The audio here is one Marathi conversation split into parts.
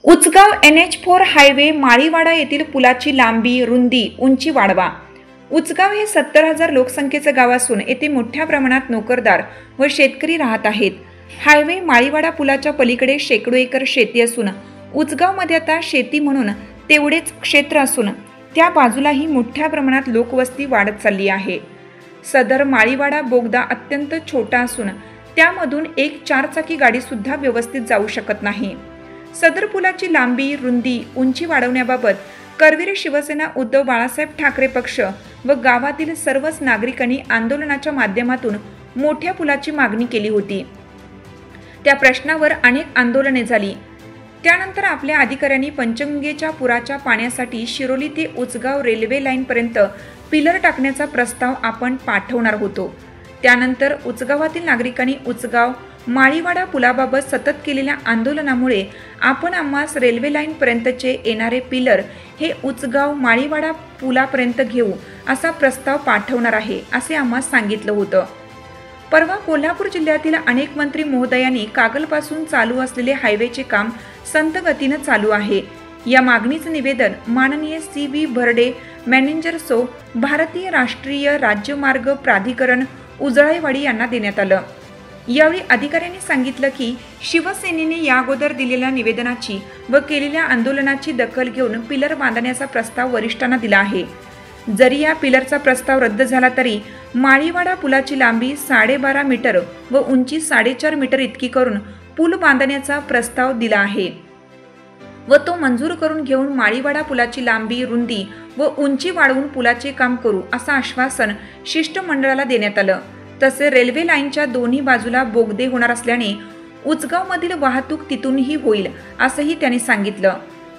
उचगाव NH4 हायवे माळीवाडा येथील पुलाची लांबी, रुंदी, उंची वाढवा। उचगाव हे 70,000 लोकसंख्येचे गाव असून येथे मोठ्या प्रमाणात नोकरदार व शेतकरी राहत आहेत। हायवे माळीवाडा पुलाच्या पलीकडे शेकडो एकर शेती असून उचगावमध्ये आता शेती म्हणून तेवढेच क्षेत्र असून त्या बाजूलाही मोठ्या प्रमाणात लोकवस्ती वाढत चालली आहे। सदर माळीवाडा बोगदा अत्यंत छोटा असून त्यामधून एक 4 चाकी गाडी सुद्धा व्यवस्थित जाऊ शकत नाही। सदर पुलाची लांबी, रुंदी, उंची वाढवण्याबाबत करवीर शिवसेना उद्धव बाळासाहेब ठाकरे पक्ष व गावातील सर्वच नागरिकांनी आंदोलनाच्या माध्यमातून मोठ्या पुलाची मागणी केली होती। त्या प्रश्नावर अनेक आंदोलने झाली। त्यानंतर आपल्या अधिकाऱ्यांनी पंचगंगेच्या पुराच्या पाण्यासाठी शिरोली ते उचगाव रेल्वे लाईन पर्यंत पिलर टाकण्याचा प्रस्ताव आपण पाठवणार होतो। त्यानंतर उचगावातील नागरिकांनी उचगाव माळीवाडा पुलाबाबत सतत केलेल्या आंदोलनामुळे आपण आम्हास रेल्वे लाईन पर्यंतचे येणारे पिलर हे उचगाव माळीवाडा पुलापर्यंत घेऊ असा प्रस्ताव पाठवणार आहे असे आम्हास सांगितलं होतं। परवा कोल्हापूर जिल्ह्यातील अनेक मंत्री महोदयांनी कागलपासून चालू असलेले हायवेचे काम संत गतीने चालू आहे। या मागणीचे निवेदन माननीय CB भरडे, मॅनेजर सो, भारतीय राष्ट्रीय राज्यमार्ग प्राधिकरण उजळाईवाडी यांना देण्यात आलं। यावेळी अधिकाऱ्यांनी सांगितलं की शिवसेनेने या अगोदर दिलेल्या निवेदनाची व केलेल्या आंदोलनाची दखल घेऊन पिलर बांधण्याचा प्रस्ताव वरिष्ठांना दिला आहे। जरी या पिलरचा प्रस्ताव रद्द झाला तरी माळीवाडा पुलाची लांबी 12.5 मीटर व उंची 4.5 मीटर इतकी करून पूल बांधण्याचा प्रस्ताव दिला आहे व तो मंजूर करून घेऊन माळीवाडा पुलाची लांबी, रुंदी व उंची वाढवून पुलाचे काम करू असं आश्वासन शिष्टमंडळाला देण्यात आलं। तसे रेल्वे लाईनच्या दोन्ही बाजूला बोगदे होणार असल्याने उचगावमधील वाहतूक तिथूनही होईल असंही त्यांनी सांगितलं।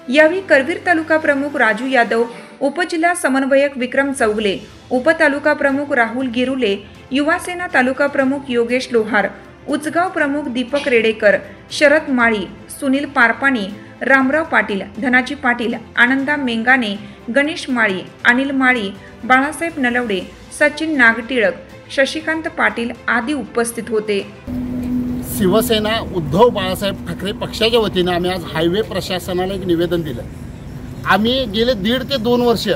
यावेळी करवीर तालुका प्रमुख राजू यादव, उपजिल्हा समन्वयक विक्रम चौगले, उपतालुका प्रमुख राहुल गिरुले, युवासेना तालुका प्रमुख योगेश लोहार, उचगाव प्रमुख दीपक रेडेकर, शरद माळी, सुनील पारपाणी, रामराव पाटील, धनाजी पाटील, आनंदा मेंगाने, गणेश माळी, अनिल माळी, बाळासाहेब नलवडे, सचिन नागटिळक, शशिकांत पाटील आदी उपस्थित होते। शिवसेना उद्धव बाळासाहेब ठाकरे पक्षाच्या वतीने आम्ही आज हायवे प्रशासनाला एक निवेदन दिलं। आम्ही गेले 1.5 ते 2 वर्ष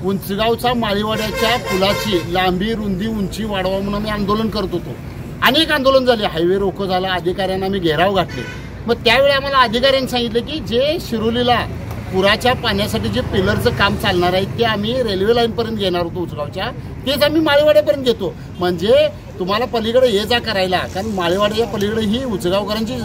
उंचगावच्या माळीवाड्याच्या पुलाची लांबी, रुंदी, उंची वाढवा म्हणून आम्ही आंदोलन करत होतो। अनेक आंदोलन झाले, हायवे रोको झाला, अधिकाऱ्यांना आम्ही घेराव घातले। मग त्यावेळी आम्हाला अधिकाऱ्यांनी सांगितलं की जे शिरोलीला पुराच्या पाण्यासाठी जे पिलरचं काम चालणार आहे ते आम्ही रेल्वे लाईनपर्यंत घेणार होतो उचगावच्या, तेच आम्ही माळीवाड्यापर्यंत घेतो। म्हणजे तुम्हाला पलीकडे ये जा करायला, कारण माळीवाड्याच्या पलीकडे ही उचगावकरांची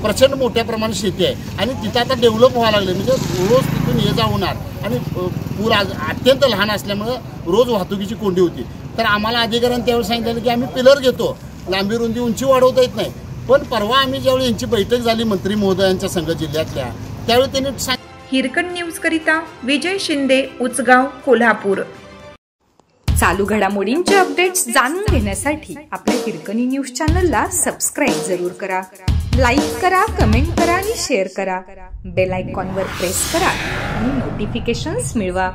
प्रचंड मोठ्या प्रमाणात शेती आहे आणि तिथं आता डेव्हलप व्हायला लागले, म्हणजे रोज तिथून ये जा होणार आणि पूर अत्यंत लहान असल्यामुळं रोज वाहतुकीची कोंडी होती। तर आम्हाला अधिकाऱ्यांनी त्यावेळी सांगितलं की आम्ही पिलर घेतो, लांबी रुंदी उंची वाढवता येत नाही। पण परवा आम्ही ज्यावेळी यांची बैठक झाली मंत्री महोदयांच्या संघ जिल्ह्यातल्या, त्यावेळी त्यांनी हिरकण न्यूज करिता विजय शिंदे, उचगाव, कोल्हापूर। चालू घडामोडींचे अपडेट्स जाणून घेण्यासाठी आपल्या हिरकणी न्यूज चॅनलला सबस्क्राईब जरूर करा, लाईक करा, कमेंट करा आणि शेअर करा। बेल आयकॉनवर प्रेस करा आणि नोटिफिकेशन्स मिळवा।